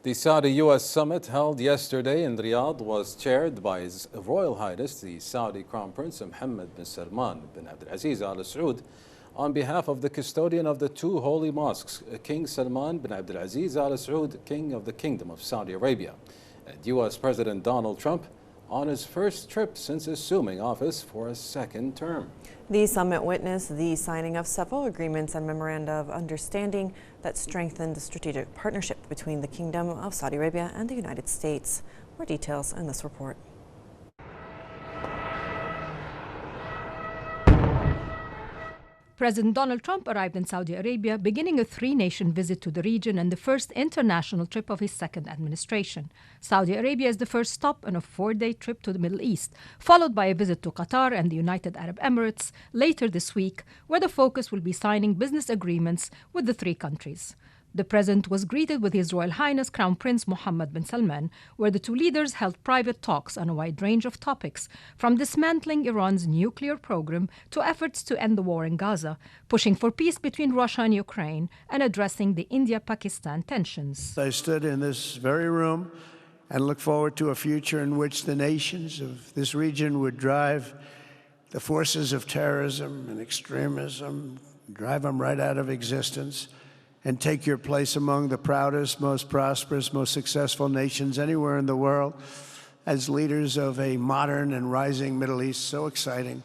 The Saudi-U.S. summit held yesterday in Riyadh was chaired by His Royal Highness the Saudi Crown Prince Mohammed bin Salman bin Abdulaziz Al Saud on behalf of the custodian of the two holy mosques, King Salman bin Abdulaziz Al Saud, King of the Kingdom of Saudi Arabia, and U.S. President Donald Trump on his first trip since assuming office for a second term. The summit witnessed the signing of several agreements and memoranda of understanding that strengthened the strategic partnership between the Kingdom of Saudi Arabia and the United States. More details in this report. President Donald Trump arrived in Saudi Arabia, beginning a three-nation visit to the region and the first international trip of his second administration. Saudi Arabia is the first stop on a four-day trip to the Middle East, followed by a visit to Qatar and the United Arab Emirates later this week, where the focus will be signing business agreements with the three countries. The president was greeted with His Royal Highness Crown Prince Mohammed bin Salman, where the two leaders held private talks on a wide range of topics, from dismantling Iran's nuclear program to efforts to end the war in Gaza, pushing for peace between Russia and Ukraine, and addressing the India-Pakistan tensions. I stood in this very room and look forward to a future in which the nations of this region would drive the forces of terrorism and extremism, drive them right out of existence, and take your place among the proudest, most prosperous, most successful nations anywhere in the world as leaders of a modern and rising Middle East. So exciting.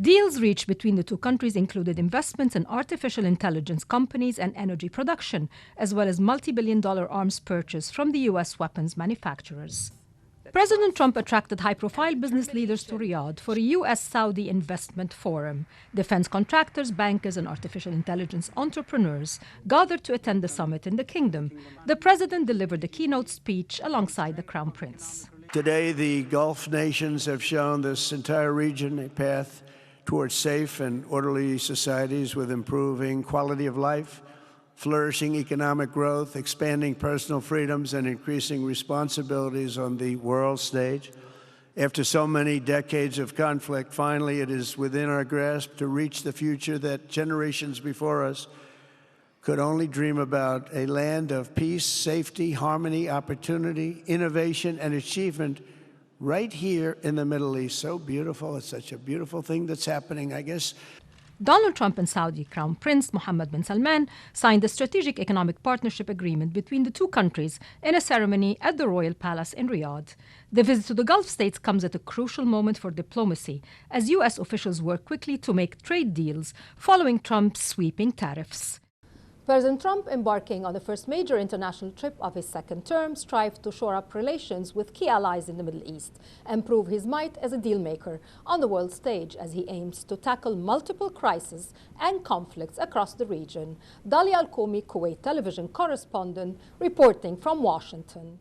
Deals reached between the two countries included investments in artificial intelligence companies and energy production, as well as multi-billion-dollar arms purchase from the U.S. weapons manufacturers. President Trump attracted high-profile business leaders to Riyadh for a U.S.-Saudi investment forum. Defense contractors, bankers, and artificial intelligence entrepreneurs gathered to attend the summit in the kingdom. The president delivered a keynote speech alongside the Crown Prince. Today, the Gulf nations have shown this entire region a path towards safe and orderly societies with improving quality of life, flourishing economic growth, expanding personal freedoms, and increasing responsibilities on the world stage. After so many decades of conflict, finally it is within our grasp to reach the future that generations before us could only dream about, a land of peace, safety, harmony, opportunity, innovation, and achievement right here in the Middle East. So beautiful. It's such a beautiful thing that's happening, I guess. Donald Trump and Saudi Crown Prince Mohammed bin Salman signed a strategic economic partnership agreement between the two countries in a ceremony at the Royal Palace in Riyadh. The visit to the Gulf states comes at a crucial moment for diplomacy, as U.S. officials work quickly to make trade deals following Trump's sweeping tariffs. President Trump, embarking on the first major international trip of his second term, strived to shore up relations with key allies in the Middle East and prove his might as a dealmaker on the world stage as he aims to tackle multiple crises and conflicts across the region. Dalia Al-Komi, Kuwait television correspondent, reporting from Washington.